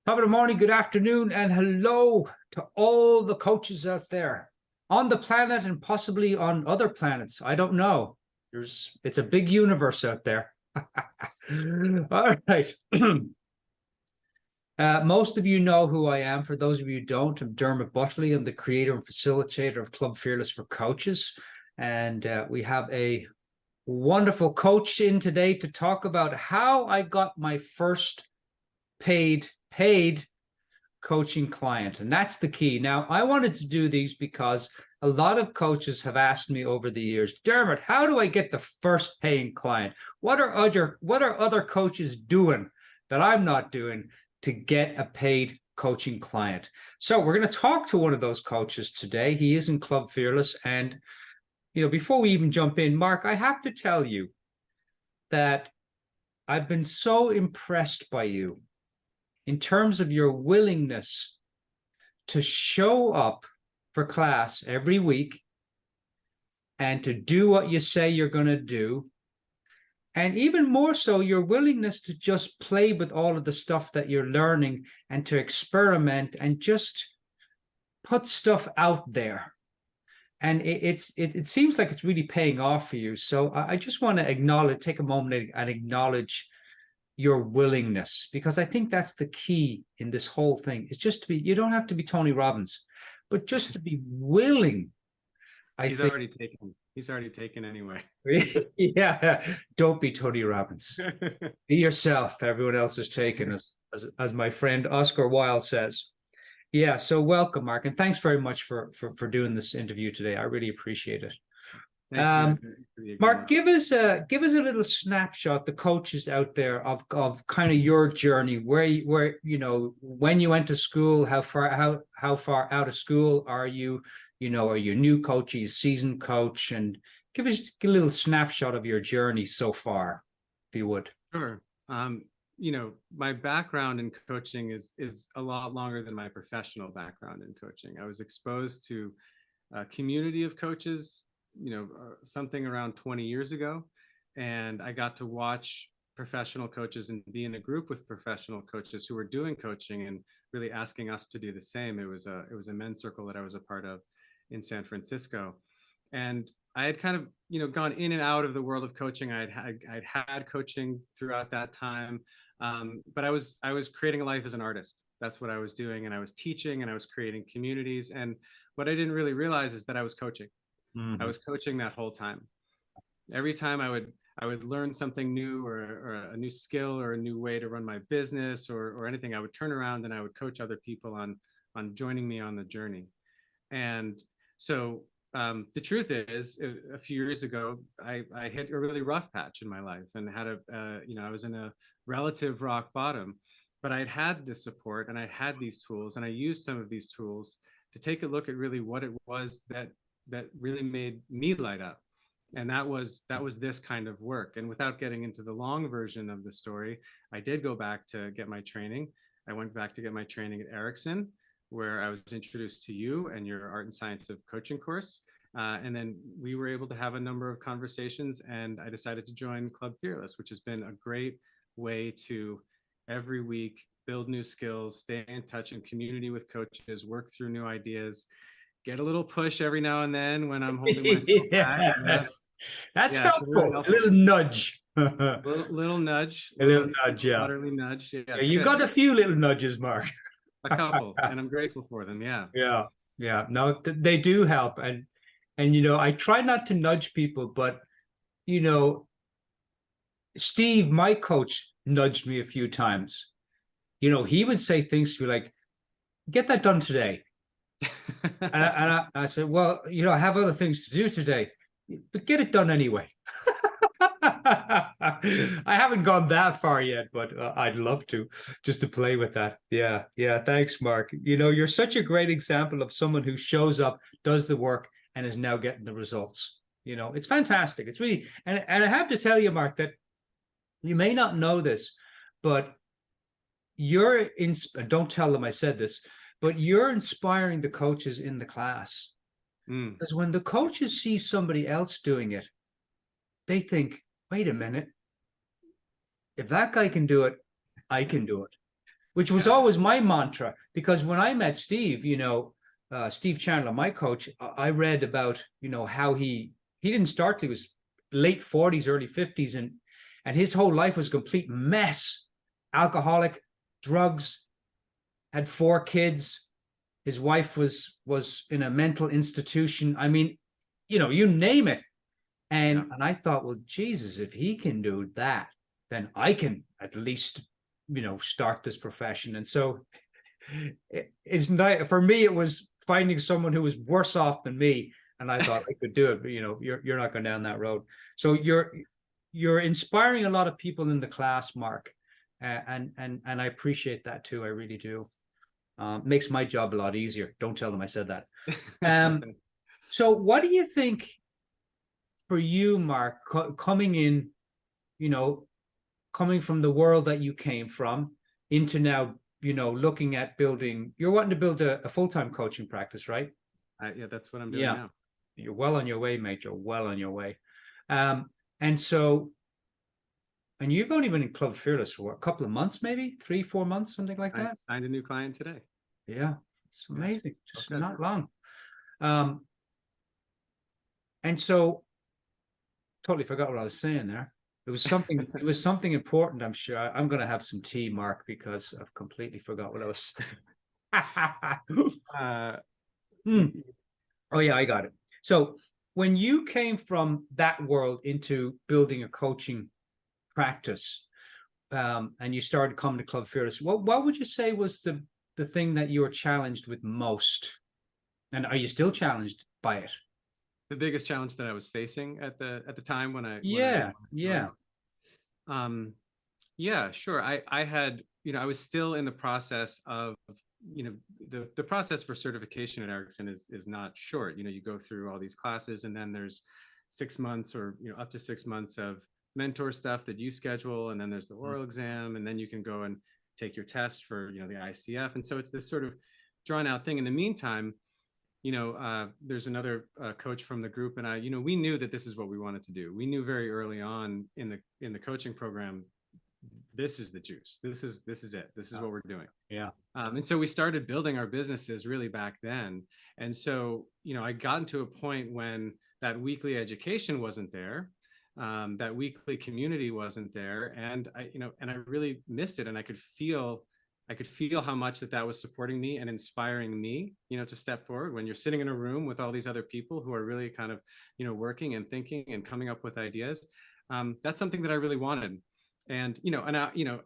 Top of the morning, good afternoon, and hello to all the coaches out there on the planet and possibly on other planets. I don't know. It's a big universe out there. All right. Most of you know who I am. For those of you who don't, I'm Dermot. I'm the creator and facilitator of Club Fearless for Coaches. And we have a wonderful coach in today to talk about how I got my first paid coaching client. And that's the key. Now, I wanted to do these because a lot of coaches have asked me over the years, Dermot, how do I get the first paying client? What are other coaches doing that I'm not doing to get a paid coaching client? So we're going to talk to one of those coaches today. He is in Club Fearless. And, before we even jump in, Mark, I have to tell you that I've been so impressed by you in terms of your willingness to show up for class every week and to do what you say you're going to do. And even more so, your willingness to just play with all of the stuff that you're learning and to experiment and just put stuff out there. And it seems like it's really paying off for you. So I just want to take a moment and acknowledge your willingness, because I think that's the key in this whole thing. It's just to be, you don't have to be Tony Robbins, but just to be willing. He's already taken anyway. Yeah, don't be Tony Robbins. Be yourself. Everyone else is taken, as my friend Oscar Wilde says. Yeah, so welcome, Mark, and thanks very much for doing this interview today. I really appreciate it. Mark, give us a little snapshot, the coaches out there, of kind of your journey, where when you went to school, how far out of school are you? Are you a new coach, are you a seasoned coach? And give us a little snapshot of your journey so far, if you would. Sure. My background in coaching is a lot longer than my professional background in coaching. I was exposed to a community of coaches, something around 20 years ago. And I got to watch professional coaches and be in a group with professional coaches who were doing coaching and really asking us to do the same. It was a men's circle that I was a part of in San Francisco. And I had kind of, gone in and out of the world of coaching. I'd had coaching throughout that time. But I was creating a life as an artist. That's what I was doing. And I was teaching and I was creating communities. And what I didn't really realize is that I was coaching. I was coaching that whole time. Every time I would learn something new or a new skill or a new way to run my business or anything, I would turn around and I would coach other people on joining me on the journey. And so the truth is, a few years ago, I hit a really rough patch in my life and had I was in a relative rock bottom, but I had this support and I had these tools, and I used some of these tools to take a look at really what it was that really made me light up. And that was this kind of work. And without getting into the long version of the story, I did go back to get my training. I went back to get my training at Ericsson, where I was introduced to you and your Art and Science of Coaching course. And then we were able to have a number of conversations, and I decided to join Club Fearless, which has been a great way to every week build new skills, stay in touch in community with coaches, work through new ideas, get a little push every now and then when I'm holding myself back. That's helpful. A little nudge. little nudge. A little nudge, yeah. Utterly nudge. Yeah, you've got a few little nudges, Mark. A couple, and I'm grateful for them. Yeah. No, they do help. And I try not to nudge people, but Steve, my coach, nudged me a few times. He would say things to me like, get that done today. and I said, well, I have other things to do today, but get it done anyway. I haven't gone that far yet, but I'd love to, just to play with that. Yeah. Thanks, Mark. You're such a great example of someone who shows up, does the work, and is now getting the results. It's fantastic. It's really, and I have to tell you, Mark, that you may not know this, but don't tell them I said this, but you're inspiring the coaches in the class. Because when the coaches see somebody else doing it, they think, wait a minute, if that guy can do it, I can do it. which was always my mantra. Because when I met Steve, Steve Chandler, my coach, I read about, how he didn't start till he was late 40s, early 50s, and his whole life was a complete mess. Alcoholic, drugs, had 4 kids. His wife was in a mental institution. I mean, you name it. And I thought, well, Jesus, if he can do that, then I can at least, start this profession. And so it's not, for me, it was finding someone who was worse off than me. And I thought I could do it, but you're not going down that road. So you're inspiring a lot of people in the class, Mark. And I appreciate that too. I really do. Makes my job a lot easier. Don't tell them I said that. So what do you think for you, Mark, coming in, coming from the world that you came from into now, looking at building, you're wanting to build a full-time coaching practice, right? Yeah, that's what I'm doing now. You're well on your way, mate. You're well on your way. And so, and you've only been in Club Fearless for a couple of months, maybe 3-4 months, something like that. I signed a new client today. Yeah, it's amazing. Just not long. And so, totally forgot what I was saying there. It was something. It was something important. I'm sure. I'm going to have some tea, Mark, because I've completely forgot what I was. Oh yeah, I got it. So when you came from that world into building a coaching practice, and you started coming to Club Fearless, what would you say was the thing that you were challenged with most? And are you still challenged by it? The biggest challenge that I was facing at the time when I sure. I had, I was still in the process of, the process for certification at Ericsson is not short. You go through all these classes, and then there's 6 months or up to 6 months of mentor stuff that you schedule, and then there's the oral exam, and then you can go and take your test for the ICF. And so it's this sort of drawn out thing. In the meantime, there's another coach from the group, and I, we knew that this is what we wanted to do. We knew very early on in the coaching program, this is the juice. This is it. This is what we're doing. Yeah. And so we started building our businesses really back then. And so, I got into a point when that weekly education wasn't there. That weekly community wasn't there. And I really missed it. And I could feel how much that was supporting me and inspiring me, to step forward. When you're sitting in a room with all these other people who are really kind of, working and thinking and coming up with ideas, that's something that I really wanted. And,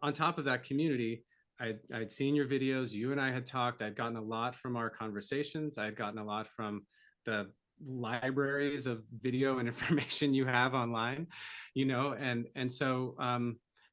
on top of that community, I'd seen your videos, you and I had talked, I'd gotten a lot from our conversations. I had gotten a lot from the libraries of video and information you have online, and so,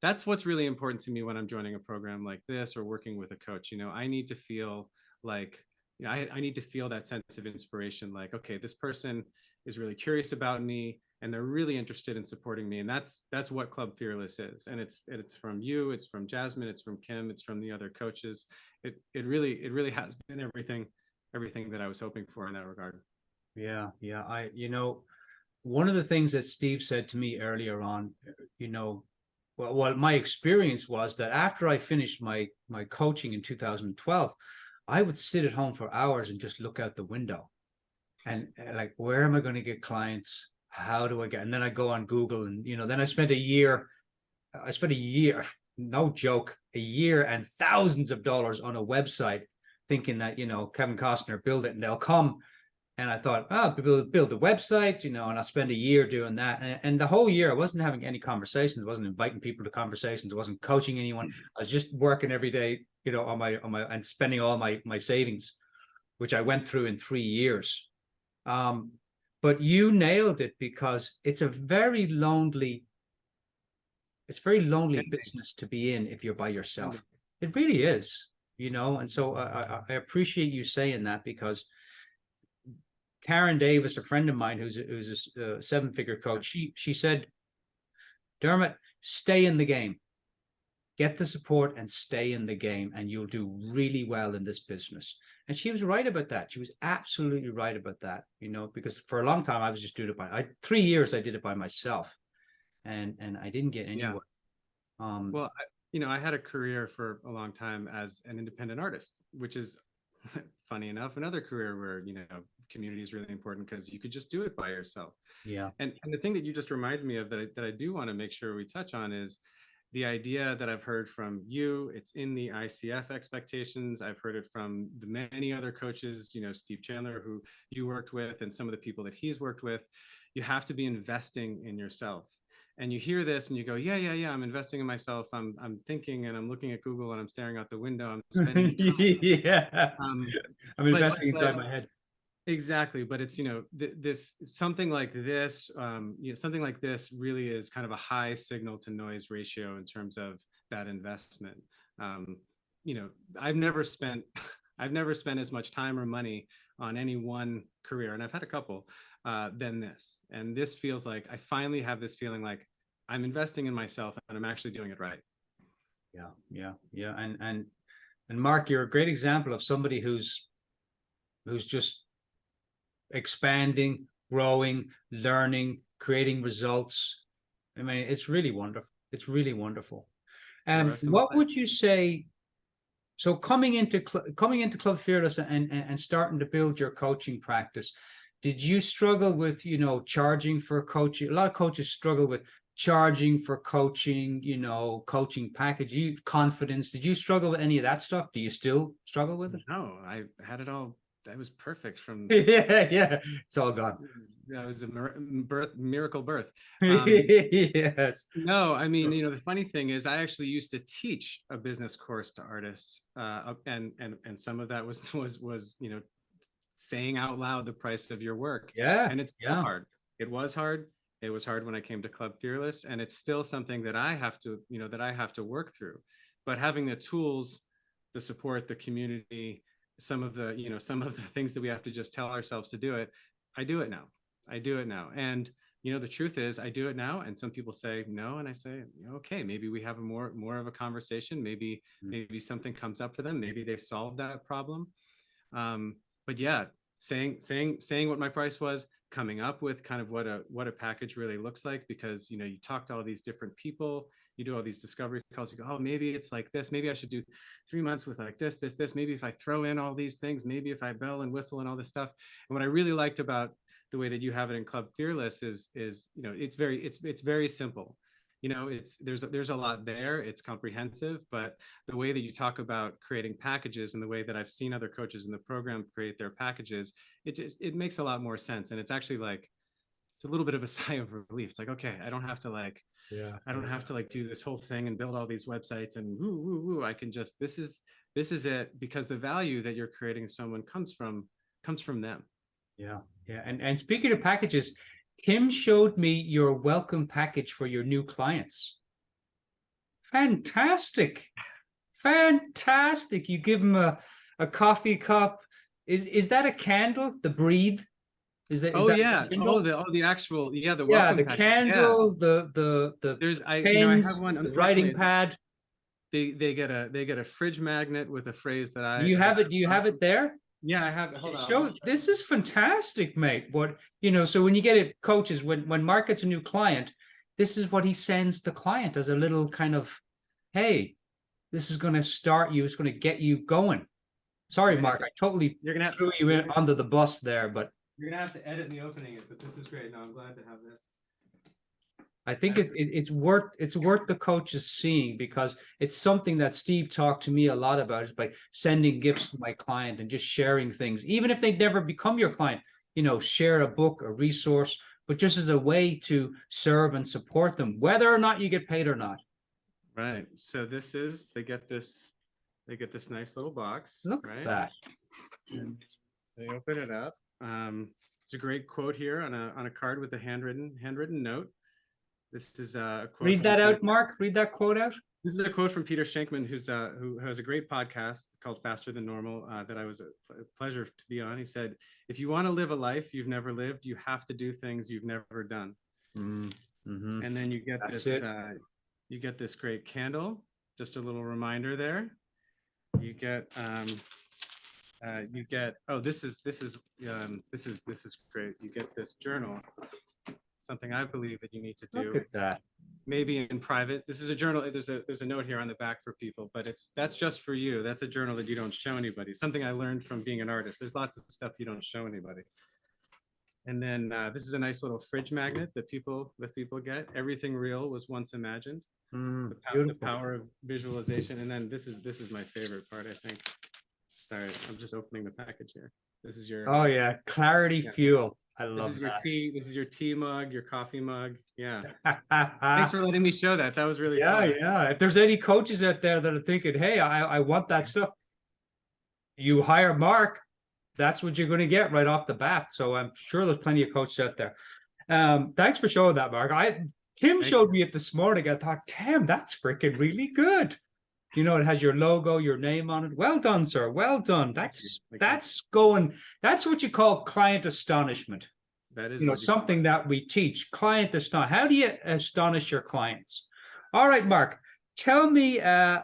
that's what's really important to me when I'm joining a program like this or working with a coach. I need to feel like, I need to feel that sense of inspiration. Like, okay, this person is really curious about me, and they're really interested in supporting me. And that's what Club Fearless is. And it's from you, it's from Jasmine, it's from Kim, it's from the other coaches. It really has been everything that I was hoping for in that regard. Yeah. One of the things that Steve said to me earlier on, well, my experience was that after I finished my coaching in 2012, I would sit at home for hours and just look out the window and like, where am I going to get clients? How do I get? And then I go on Google, and then I spent a year, no joke, a year and thousands of dollars on a website, thinking that Kevin Costner build it and they'll come. And I thought, build a website, and I'll spend a year doing that. And the whole year I wasn't having any conversations, I wasn't inviting people to conversations, I wasn't coaching anyone. I was just working every day, on my and spending all my savings, which I went through in 3 years. But you nailed it, because it's a very lonely business to be in if you're by yourself. It really is, and so I appreciate you saying that, because Karen Davis, a friend of mine who's a 7-figure coach, she said, Dermot, stay in the game, get the support and stay in the game, and you'll do really well in this business. And she was right about that. She was absolutely right about that, because for a long time I was just doing it 3 years I did it by myself, and I didn't get anywhere. Well, I had a career for a long time as an independent artist, which is funny enough, another career where, community is really important because you could just do it by yourself. Yeah. And the thing that you just reminded me of that I do want to make sure we touch on is the idea that I've heard from you. It's in the ICF expectations. I've heard it from the many other coaches, Steve Chandler, who you worked with, and some of the people that he's worked with. You have to be investing in yourself. And you hear this and you go, yeah, I'm investing in myself. I'm thinking and I'm looking at Google and I'm staring out the window. I'm spending time. Yeah. Um, I'm investing inside my head. Exactly, but it's this something like this, something like this really is kind of a high signal to noise ratio in terms of that investment. Um, I've never spent I've never spent as much time or money on any one career, and I've had a couple, than this. And this feels like I finally have this feeling like I'm investing in myself and I'm actually doing it right. Yeah. And Mark, you're a great example of somebody who's just expanding, growing, learning, creating results. I mean, it's really wonderful. It's really wonderful. What would you say? So coming into Club Fearless and starting to build your coaching practice, did you struggle with charging for coaching? A lot of coaches struggle with charging for coaching, coaching package, confidence. Did you struggle with any of that stuff? Do you still struggle with it? No, I had it all. That was perfect from yeah, it's all gone. That was a miracle birth. Yes. No, I mean, the funny thing is I actually used to teach a business course to artists, and some of that was saying out loud the price of your work. Yeah. And it's still hard. It was hard. It was hard when I came to Club Fearless, and it's still something that I have to work through. But having the tools, the support, the community, some of the things that we have to just tell ourselves to do it, I do it now. And the truth is I do it now, and some people say no, and I say, okay, maybe we have a more of a conversation, maybe something comes up for them, maybe they solve that problem. But yeah, saying what my price was, coming up with kind of what a package really looks like, because you talk to all these different people, you do all these discovery calls, you go, oh, maybe it's like this, maybe I should do 3 months with like this, maybe if I throw in all these things, maybe if I bell and whistle and all this stuff. And what I really liked about the way that you have it in Club Fearless is it's very simple. There's a lot there, it's comprehensive, but the way that you talk about creating packages and the way that I've seen other coaches in the program create their packages, it makes a lot more sense. And it's actually like, it's a little bit of a sigh of relief. It's like, okay, I don't have to do this whole thing and build all these websites and woo. I can just, this is it, because the value that you're creating someone comes from them. Yeah. And speaking of packages, Kim showed me your welcome package for your new clients. Fantastic. You give them a coffee cup. Is that a candle? The breathe? The actual, the welcome the package. candle, the there's pens, I have one, the writing pad. They get a fridge magnet with a phrase that I do you have it there? Yeah, I have it. Hold on. This is fantastic, mate. So when you get it, coaches, when Mark gets a new client, this is what he sends the client as a little kind of, hey, this is going to start you, it's going to get you going. Sorry, Mark, I totally threw you in under the bus there, but you're gonna have to edit me opening it, but this is great. No, I'm glad to have this. I think it's worth the coaches seeing, because it's something that Steve talked to me a lot about, is by sending gifts to my client and just sharing things, even if they never become your client, share a book, a resource, but just as a way to serve and support them, whether or not you get paid or not. Right. So they get this nice little box. Look right? at that. And they open it up. It's a great quote here on a card with a handwritten note. This is a quote. Read that out, Mark. Read that quote out. This is a quote from Peter Shankman, who has a great podcast called Faster Than Normal, that I was a pleasure to be on. He said, if you want to live a life you've never lived, you have to do things you've never done. Mm-hmm. And then you get this great candle. Just a little reminder there. You get this is great. You get this journal, something I believe that you need to do. Look at that. maybe in private. This is a journal. There's a note here on the back for people, but that's just for you. That's a journal that you don't show anybody. Something I learned from being an artist. There's lots of stuff you don't show anybody. And then this is a nice little fridge magnet that people get. Everything real was once imagined. The power of visualization. And then this is my favorite part, I think. Sorry, I'm just opening the package here. This is your Oh yeah, Clarity Fuel. I love this is your that. tea. This is your tea mug, your coffee mug. Yeah. Thanks for letting me show that. That was really fun. Yeah. If there's any coaches out there that are thinking, hey, I want that stuff, you hire Mark. That's what you're going to get right off the bat. So I'm sure there's plenty of coaches out there. Thanks for showing that, Mark. Tim showed me it this morning. I thought, Tim, that's freaking really good. You know, it has your logo, your name on it. Well done, sir. Well done. That's what you call client astonishment. That is, you know, something that we teach. Client astonish. How do you astonish your clients? All right, Mark, tell me, how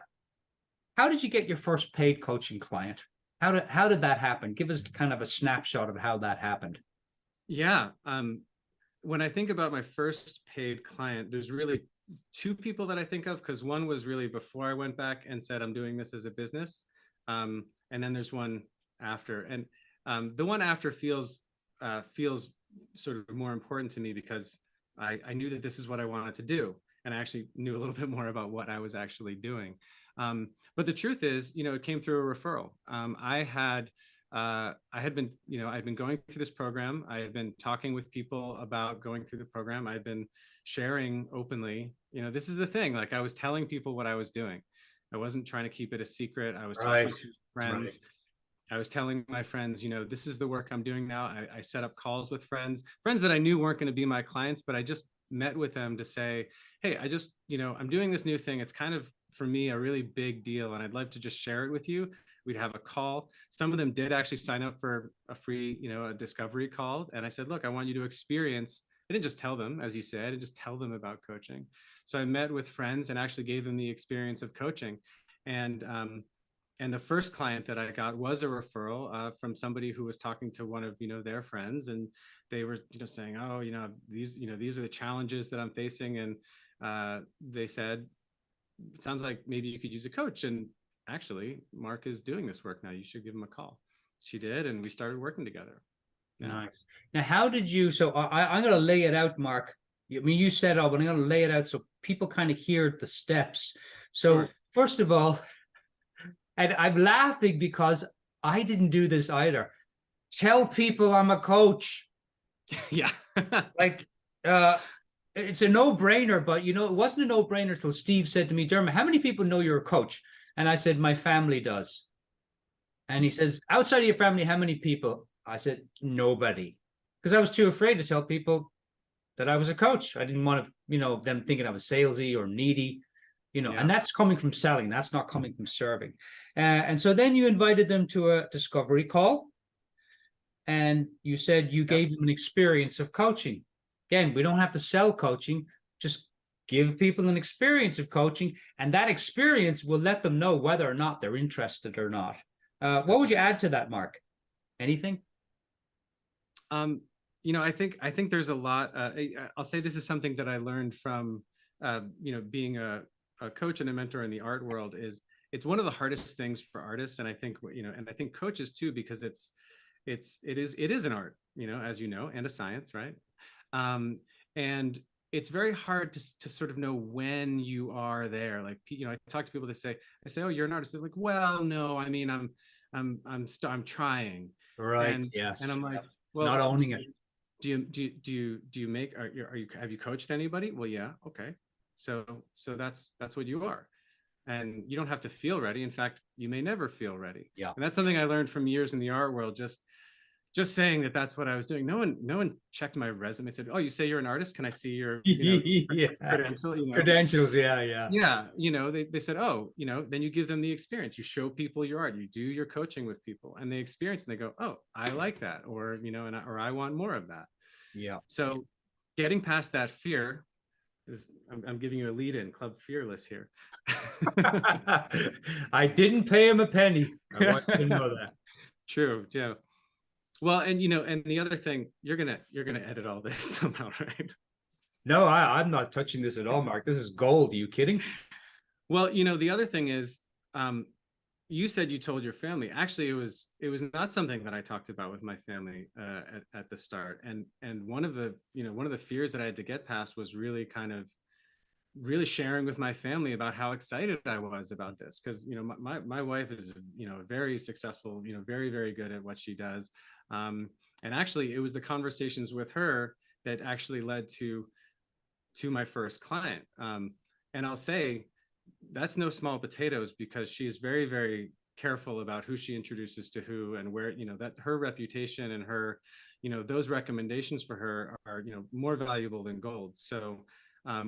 did you get your first paid coaching client? How did that happen? Give us kind of a snapshot of how that happened. Yeah. When I think about my first paid client, there's really two people that I think of, because one was really before I went back and said, I'm doing this as a business. And then there's one after. And the one after feels sort of more important to me because I knew that this is what I wanted to do. And I actually knew a little bit more about what I was actually doing. But the truth is, you know, it came through a referral. I had been, you know, I'd been going through this program. I had been talking with people about going through the program. I'd been sharing openly. You know, this is the thing. Like, I was telling people what I was doing. I wasn't trying to keep it a secret. I was talking to friends. Right. I was telling my friends, you know, this is the work I'm doing now. I set up calls with friends that I knew weren't going to be my clients, but I just met with them to say, hey, you know, I'm doing this new thing. It's kind of, for me, a really big deal, and I'd love to just share it with you. We'd have a call. Some of them did actually sign up for a free, you know, a discovery call. And I said, look, I want you to experience. I didn't just tell them, as you said, I didn't just tell them about coaching. So I met with friends and actually gave them the experience of coaching. And the first client that I got was a referral from somebody who was talking to one of, you know, their friends, and they were, you know, saying, oh, you know, these are the challenges that I'm facing. And they said, it sounds like maybe you could use a coach. And actually, Mark is doing this work now. You should give him a call. She did, and we started working together. Nice. Now, how did you? So I'm going to lay it out, Mark. I mean, you said, but I'm going to lay it out so people kind of hear the steps. So sure. First of all, and I'm laughing because I didn't do this either. Tell people I'm a coach. Yeah. Like, it's a no-brainer, but you know, it wasn't a no-brainer until Steve said to me, Dermot, how many people know you're a coach? And I said, my family does. And he says, outside of your family, how many people? I said, nobody. Because I was too afraid to tell people that I was a coach. I didn't want to, you know, them thinking I was salesy or needy, you know, and that's coming from selling. That's not coming from serving. And so then you invited them to a discovery call. And you said you gave them an experience of coaching. Again, we don't have to sell coaching, just give people an experience of coaching, and that experience will let them know whether or not they're interested or not. What would you add to that, Mark? Anything? You know, I think there's a lot. I'll say this is something that I learned from, you know, being a coach and a mentor in the art world. Is it's one of the hardest things for artists, and I think, you know, and I think coaches too, because it is an art, you know, as you know, and a science, right? And it's very hard to sort of know when you are there. Like, you know, I talk to people that say, oh, you're an artist. They're like, well, no, I mean, I'm trying. Right. And, yes. And I'm like, well, not owning it. Do you make, have you coached anybody? Well, yeah. Okay. So that's what you are. And you don't have to feel ready. In fact, you may never feel ready. Yeah. And that's something I learned from years in the art world. Just saying that's what I was doing. No one checked my resume and said, oh, you say you're an artist? Can I see your, you know, credential? You know? Credentials. Yeah. Yeah. You know, they said, oh, you know, then you give them the experience. You show people your art. You do your coaching with people, and they experience, and they go, oh, I like that. Or, you know, or I want more of that. Yeah. So getting past that fear is, I'm giving you a lead in, Club Fearless here. I didn't pay him a penny. I want you to know that. True. Yeah. Well, and you know, and the other thing, you're gonna edit all this somehow, right? No, I'm not touching this at all, Mark. This is gold. Are you kidding? Well, the other thing is, you said you told your family. Actually, it was not something that I talked about with my family at the start. And one of the fears that I had to get past was really kind of really sharing with my family about how excited I was about this, because my wife is very successful, very very good at what she does, and actually it was the conversations with her that actually led to my first client, and I'll say that's no small potatoes, because she is very very careful about who she introduces to who, and where that her reputation and her those recommendations for her are more valuable than gold. So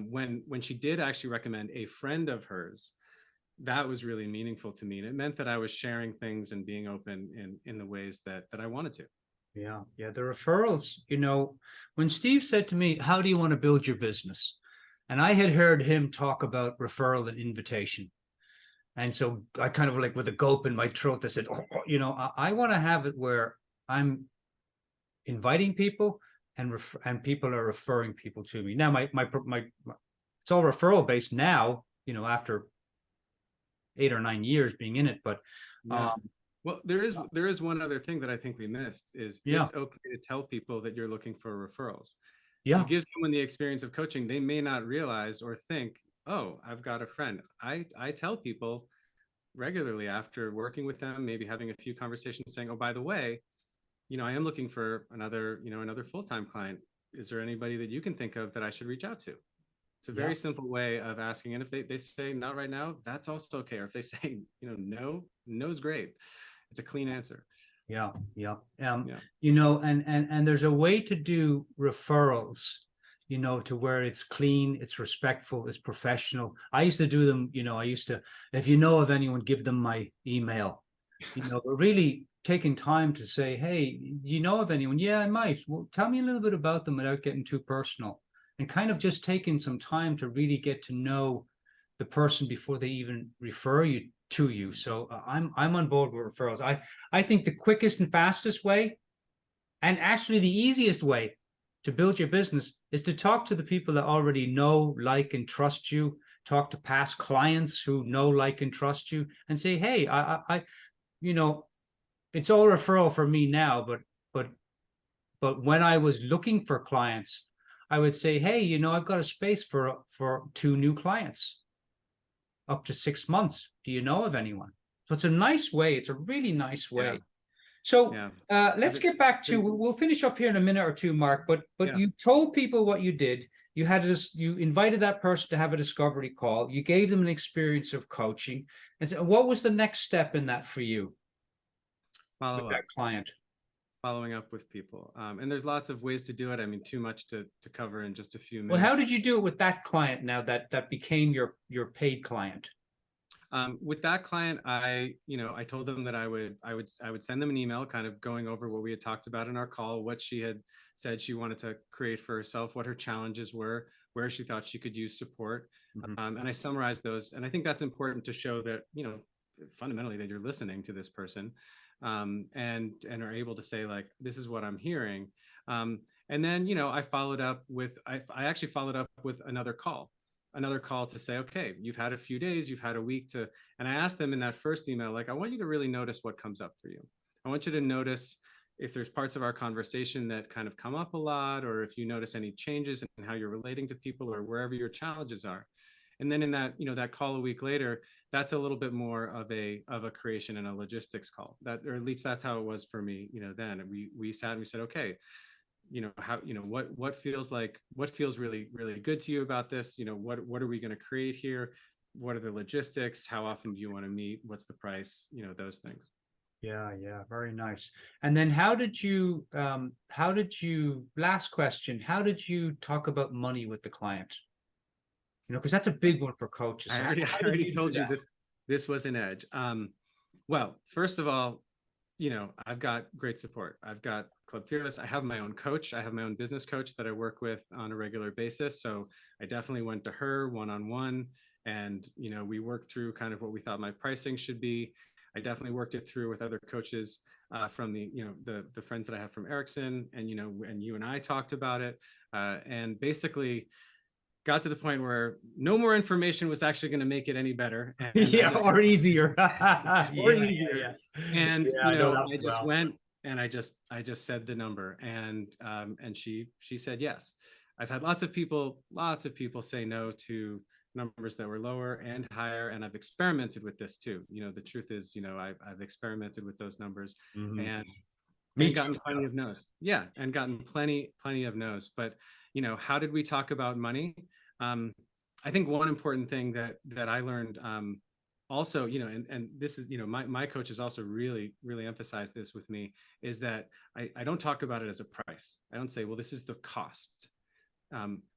when she did actually recommend a friend of hers, that was really meaningful to me, and it meant that I was sharing things and being open in the ways that I wanted to. Yeah, yeah, the referrals, when Steve said to me, "How do you want to build your business?" And I had heard him talk about referral and invitation. And so I kind of like with a gulp in my throat, I said, I want to have it where I'm inviting people and people are referring people to me. Now my it's all referral based now, after 8 or 9 years being in it. But Yeah. Well, there is one other thing that I think we missed, is yeah, it's okay to tell people that you're looking for referrals. You yeah, give someone the experience of coaching, they may not realize or think, oh, I've got a friend. I tell people regularly after working with them, maybe having a few conversations, saying, oh, by the way, I am looking for another full-time client. Is there anybody that you can think of that I should reach out to? It's a yeah, very simple way of asking. And if they say not right now, that's also okay. Or if they say, no, no's great. It's a clean answer. yeah, yeah. Yeah. And there's a way to do referrals, to where it's clean, it's respectful, it's professional. I used to do them, if you know of anyone, give them my email, but really taking time to say, hey, you know of anyone? Yeah, I might. Well, tell me a little bit about them without getting too personal, and kind of just taking some time to really get to know the person before they even refer you to you. So I'm on board with referrals. I think the quickest and fastest way, and actually the easiest way to build your business, is to talk to the people that already know, like, and trust you. Talk to past clients who know, like, and trust you, and say, hey, you know, it's all referral for me now, but but when I was looking for clients, I would say, hey, I've got a space for 2 new clients up to 6 months. Do you know of anyone? So it's a nice way. It's a really nice Yeah. way. So Yeah. let's get back to. We'll finish up here in a minute or two, Mark. But Yeah. you told people what you did. You had this. You invited that person to have a discovery call. You gave them an experience of coaching. And so what was the next step in that for you with Follow that up. client? Following up with people. And there's lots of ways to do it. I mean, too much to cover in just a few Well, how minutes. did you do it with that client now that became your paid client? With that client, I told them that I would send them an email, kind of going over what we had talked about in our call, what she had said she wanted to create for herself, what her challenges were, where she thought she could use support, and I summarized those. And I think that's important to show that fundamentally that you're listening to this person, and are able to say, like, this is what I'm hearing. And then I followed up with I actually followed up with another call to say, okay, you've had a few days, you've had a week to, and I asked them in that first email, like, I want you to really notice what comes up for you. I want you to notice if there's parts of our conversation that kind of come up a lot, or if you notice any changes in how you're relating to people or wherever your challenges are. And then in that, that call a week later, that's a little bit more of a creation and a logistics call, that, or at least that's how it was for me. Then we sat and we said, okay, how, what feels really really good to you about this, what are we going to create here, what are the logistics, how often do you want to meet, what's the price, those things. Yeah, yeah, very nice. And then last question, how did you talk about money with the client? Because that's a big one for coaches. I So already how I did already you do told you that? this was an edge. Well, first of all, I've got great support. I've got Club Fearless. I have my own coach. I have my own business coach that I work with on a regular basis. So I definitely went to her one-on-one, and we worked through kind of what we thought my pricing should be. I definitely worked it through with other coaches from the, the friends that I have from Ericsson, and, and you and I talked about it, and basically got to the point where no more information was actually going to make it any better. And Yeah, or easier. or easier. And, I know that I just well. went and I just said the number, and she said yes. I've had lots of people say no to numbers that were lower and higher, and I've experimented with this too. The truth is, I've experimented with those numbers, and gotten plenty of no's. Yeah, and gotten plenty of no's. But how did we talk about money? I think one important thing that I learned, also, and this is, my coaches also really emphasized this with me, is that I don't talk about it as a price. I don't say, well, this is the cost.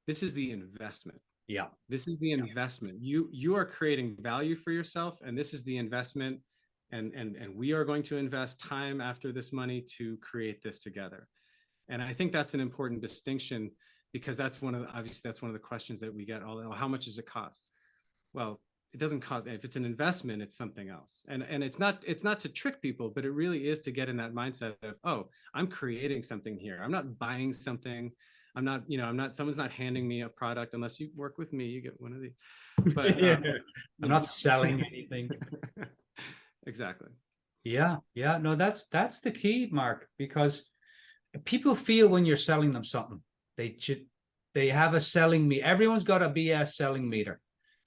This is the investment. Yeah. This is the investment. You are creating value for yourself, and this is the investment. And we are going to invest time after this money to create this together. And I think that's an important distinction, because that's one of the questions that we get how much does it cost? Well, it doesn't cost. If it's an investment, it's something else. And it's not to trick people, but it really is to get in that mindset of, oh, I'm creating something here. I'm not buying something. Someone's not handing me a product. Unless you work with me, you get one of these. But I'm not selling anything. Exactly. Yeah. No, that's the key, Mark, because people feel when you're selling them something, they have a selling meter. Everyone's got a BS selling meter,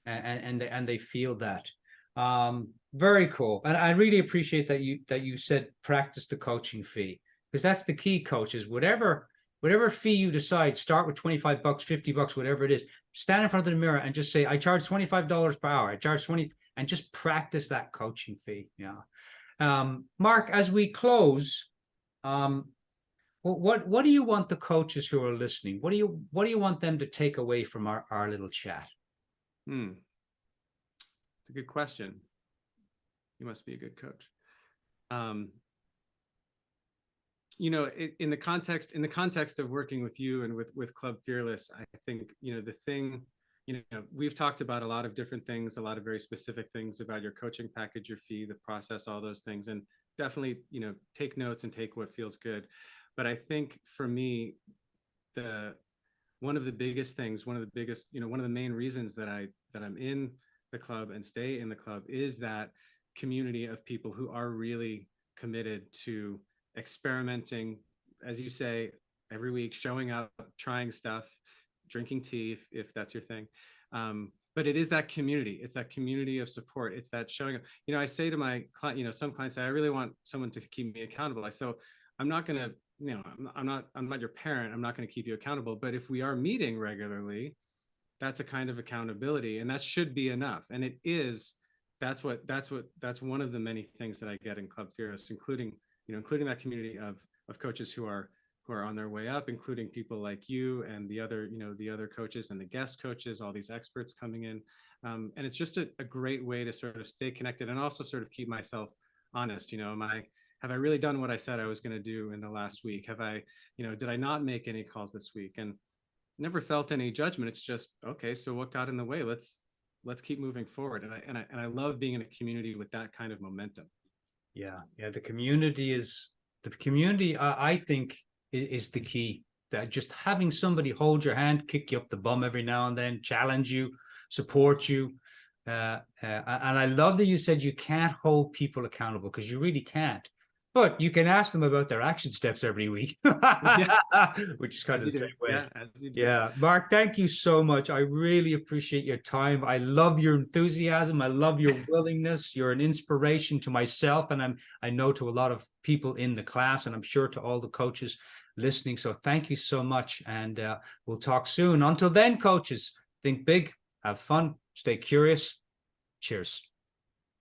and they feel that. Very cool. And I really appreciate that you said practice the coaching fee, because that's the key, coaches. Whatever fee you decide, start with $25, $50, whatever it is. Stand in front of the mirror and just say, I charge $25 per hour. I charge 20, and just practice that coaching fee. Yeah. Mark, as we close, what do you want the coaches who are listening? What do you want them to take away from our little chat? It's a good question. You must be a good coach. In the context of working with you and with Club Fearless, I think, the thing, we've talked about a lot of different things, a lot of very specific things about your coaching package, your fee, the process, all those things, and definitely, take notes and take what feels good. But I think for me, one of the main reasons that I'm in the club and stay in the club is that community of people who are really committed to experimenting, as you say, every week, showing up, trying stuff, drinking tea if that's your thing. But it is that community. It's that community of support. It's that showing up. I say to my client, some clients say, I really want someone to keep me accountable. I say, I'm not going to, I'm not your parent. I'm not going to keep you accountable. But if we are meeting regularly, that's a kind of accountability, and that should be enough. And it is. That's one of the many things that I get in Club Fearless, including that community of coaches who are on their way up, including people like you and the other coaches and the guest coaches, all these experts coming in. And it's just a great way to sort of stay connected and also sort of keep myself honest. Have I really done what I said I was going to do in the last week? Did I not make any calls this week? And never felt any judgment. It's just, okay, so what got in the way? Let's keep moving forward. And I love being in a community with that kind of momentum. Yeah. The community, I think, is the key. That just having somebody hold your hand, kick you up the bum every now and then, challenge you, support you. And I love that you said you can't hold people accountable, because you really can't. But you can ask them about their action steps every week, which is kind of the same way. Yeah. Mark, thank you so much. I really appreciate your time. I love your enthusiasm. I love your willingness. You're an inspiration to myself, and I know to a lot of people in the class, and I'm sure to all the coaches listening. So thank you so much, and we'll talk soon. Until then, coaches, think big, have fun, stay curious. Cheers.